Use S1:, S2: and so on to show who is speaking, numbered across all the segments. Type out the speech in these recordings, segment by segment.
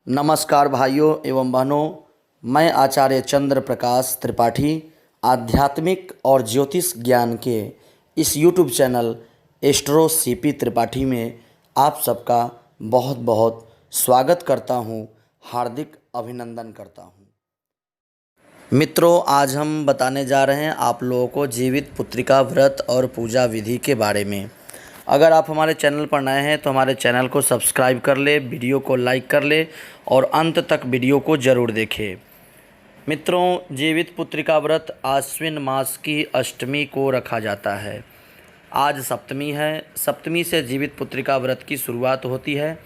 S1: नमस्कार भाइयों एवं बहनों, मैं आचार्य चंद्र प्रकाश त्रिपाठी आध्यात्मिक और ज्योतिष ज्ञान के इस YouTube channel astro CP Tripathi में आप सबका बहुत बहुत स्वागत करता हूं, हार्दिक अभिनंदन करता हूं। मित्रों, आज हम बताने जा रहे हैं आप लोगों को जीवित पुत्रिका व्रत और पूजा विधि के बारे में। अगर आप हमारे चैनल पर नए हैं तो हमारे चैनल को सब्सक्राइब कर ले, वीडियो को लाइक कर ले और अंत तक वीडियो को ज़रूर देखें। मित्रों, जीवित पुत्रिका व्रत आश्विन मास की अष्टमी को रखा जाता है। आज सप्तमी है। सप्तमी से जीवित पुत्रिका व्रत की शुरुआत होती है।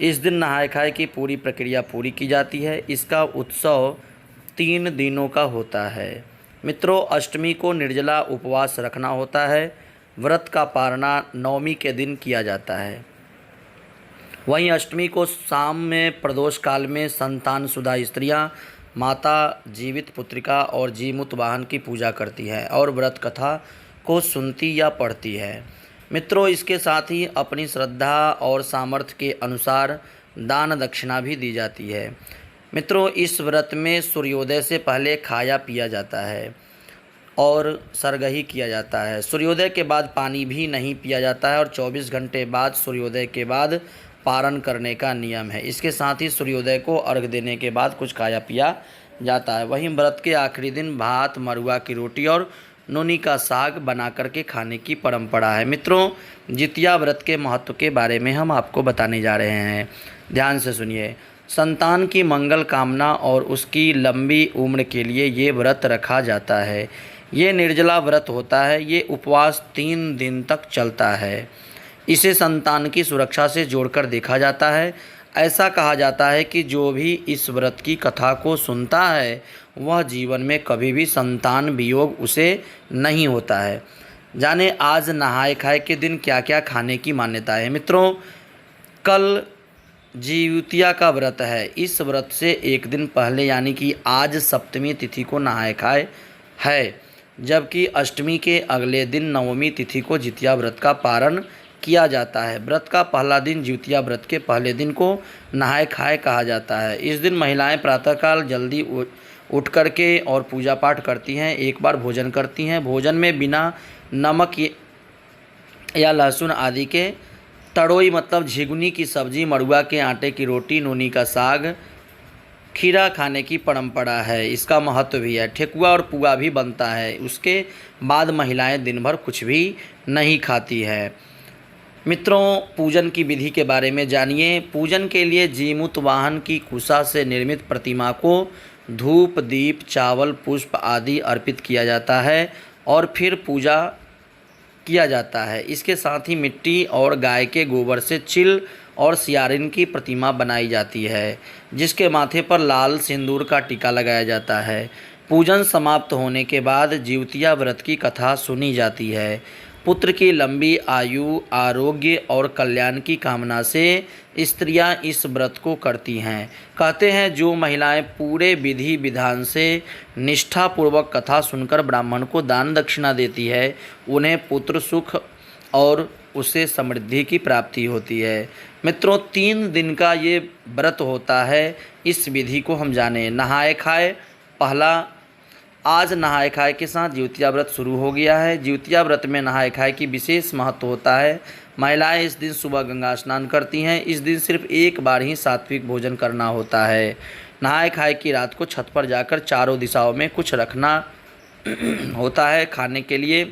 S1: इस दिन नहाय खाए की पूरी प्रक्रिया पूरी की जाती है। इसका उत्सव 3 दिनों का होता है। मित्रों, अष्टमी को निर्जला उपवास रखना होता है। व्रत का पारना नवमी के दिन किया जाता है। वहीं अष्टमी को शाम में प्रदोष काल में संतानसुदा स्त्रियां माता जीवित पुत्रिका और जीमूत वाहन की पूजा करती हैं और व्रत कथा को सुनती या पढ़ती है। मित्रों, इसके साथ ही अपनी श्रद्धा और सामर्थ्य के अनुसार दान दक्षिणा भी दी जाती है। मित्रों, इस व्रत में सूर्योदय से पहले खाया पिया जाता है और सरगही किया जाता है। सूर्योदय के बाद पानी भी नहीं पिया जाता है और 24 घंटे बाद सूर्योदय के बाद पारण करने का नियम है। इसके साथ ही सूर्योदय को अर्घ देने के बाद कुछ खाया पिया जाता है। वहीं व्रत के आखिरी दिन भात, मरुआ की रोटी और नोनी का साग बना करके खाने की परंपरा है। मित्रों, जितिया व्रत के महत्व के बारे में हम आपको बताने जा रहे हैं। ध्यान से सुनिए। संतान की मंगल कामना और उसकी लंबी उम्र के लिए ये व्रत रखा जाता है। ये निर्जला व्रत होता है। ये उपवास 3 दिन तक चलता है। इसे संतान की सुरक्षा से जोड़कर देखा जाता है। ऐसा कहा जाता है कि जो भी इस व्रत की कथा को सुनता है वह जीवन में कभी भी संतान वियोग उसे नहीं होता है। जाने आज नहाय खाए के दिन क्या क्या खाने की मान्यता है। मित्रों, कल जीवितिया का व्रत है। इस व्रत से एक दिन पहले यानी कि आज सप्तमी तिथि को नहाय खाए है, जबकि अष्टमी के अगले दिन नवमी तिथि को जितिया व्रत का पारण किया जाता है। व्रत का पहला दिन जितिया व्रत के पहले दिन को नहाय खाए कहा जाता है। इस दिन महिलाएं प्रातःकाल जल्दी उठ करके और पूजा पाठ करती हैं। एक बार भोजन करती हैं। भोजन में बिना नमक या लहसुन आदि के तड़ोई मतलब झिगुनी की सब्जी, मड़ुआ के आटे की रोटी, नोनी का साग, खीरा खाने की परंपरा है। इसका महत्व भी है। ठेकुआ और पुआ भी बनता है। उसके बाद महिलाएं दिन भर कुछ भी नहीं खाती है। मित्रों, पूजन की विधि के बारे में जानिए। पूजन के लिए जीमूत वाहन की कुशा से निर्मित प्रतिमा को धूप, दीप, चावल, पुष्प आदि अर्पित किया जाता है और फिर पूजा किया जाता है। इसके साथ ही मिट्टी और गाय के गोबर से चिल और सियारिन की प्रतिमा बनाई जाती है, जिसके माथे पर लाल सिंदूर का टीका लगाया जाता है। पूजन समाप्त होने के बाद जीवतिया व्रत की कथा सुनी जाती है। पुत्र की लंबी आयु, आरोग्य और कल्याण की कामना से स्त्रियां इस व्रत को करती हैं। कहते हैं जो महिलाएं पूरे विधि विधान से निष्ठापूर्वक कथा सुनकर ब्राह्मण को दान दक्षिणा देती है, उन्हें पुत्र सुख और उससे समृद्धि की प्राप्ति होती है। मित्रों, 3 दिन का ये व्रत होता है। इस विधि को हम जाने। नहाय खाए पहला, आज नहाय खाए के साथ जितिया व्रत शुरू हो गया है। जितिया व्रत में नहाय खाए की विशेष महत्व होता है। महिलाएं इस दिन सुबह गंगा स्नान करती हैं। इस दिन सिर्फ एक बार ही सात्विक भोजन करना होता है। नहाय खाए की रात को छत पर जाकर चारों दिशाओं में कुछ रखना होता है खाने के लिए।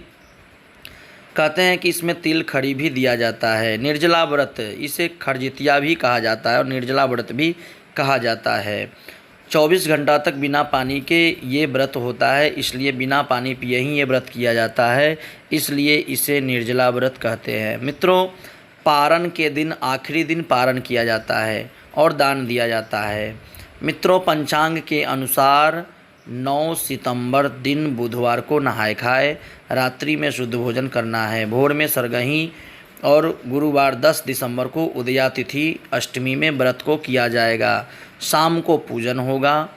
S1: कहते हैं कि इसमें तिल खड़ी भी दिया जाता है। निर्जला व्रत, इसे खरजितिया भी कहा जाता है और निर्जला व्रत भी कहा जाता है। 24 घंटा तक बिना पानी के ये व्रत होता है, इसलिए बिना पानी पिए ही ये व्रत किया जाता है, इसलिए इसे निर्जला व्रत कहते हैं। मित्रों, पारण के दिन आखिरी दिन पारण किया जाता है और दान दिया जाता है। मित्रों, पंचांग के अनुसार 9 सितंबर दिन बुधवार को नहाय खाए, रात्रि में शुद्ध भोजन करना है। भोर में सरगही और गुरुवार 10 दिसंबर को उदया तिथि अष्टमी में व्रत को किया जाएगा। शाम को पूजन होगा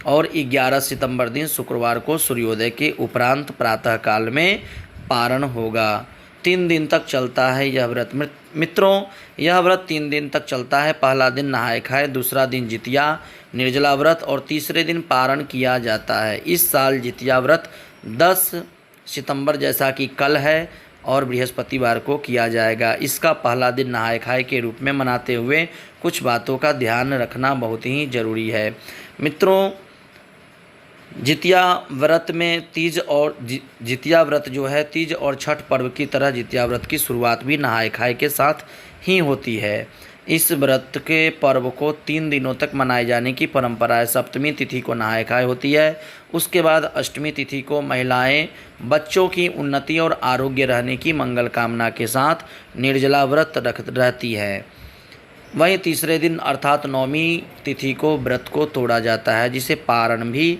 S1: और 11 सितंबर दिन शुक्रवार को सूर्योदय के उपरांत प्रातःकाल में पारण होगा। 3 दिन तक चलता है यह व्रत। मित्रों, यह व्रत 3 दिन तक चलता है। पहला दिन नहाय खाए, दूसरा दिन जितिया निर्जला व्रत और तीसरे दिन पारण किया जाता है। इस साल जितिया व्रत 10 सितंबर जैसा कि कल है और बृहस्पतिवार को किया जाएगा। इसका पहला दिन नहाय खाए के रूप में मनाते हुए कुछ बातों का ध्यान रखना बहुत ही ज़रूरी है। मित्रों, जितिया व्रत में तीज और जितिया व्रत जो है तीज और छठ पर्व की तरह जितिया व्रत की शुरुआत भी नहाय खाए के साथ ही होती है। इस व्रत के पर्व को 3 दिनों तक मनाए जाने की परंपरा है। सप्तमी तिथि को नहाय खाए होती है। उसके बाद अष्टमी तिथि को महिलाएं बच्चों की उन्नति और आरोग्य रहने की मंगल कामना के साथ निर्जला व्रत रहती है। वहीं तीसरे दिन अर्थात नौमी तिथि को व्रत को तोड़ा जाता है, जिसे पारण भी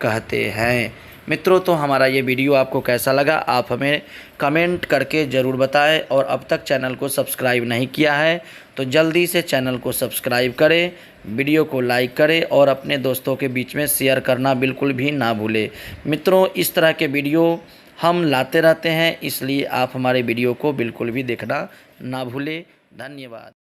S1: कहते हैं। मित्रों, तो हमारा ये वीडियो आपको कैसा लगा आप हमें कमेंट करके ज़रूर बताएं और अब तक चैनल को सब्सक्राइब नहीं किया है तो जल्दी से चैनल को सब्सक्राइब करें, वीडियो को लाइक करें और अपने दोस्तों के बीच में शेयर करना बिल्कुल भी ना भूलें। मित्रों, इस तरह के वीडियो हम लाते रहते हैं, इसलिए आप हमारे वीडियो को बिल्कुल भी देखना ना भूलें। धन्यवाद।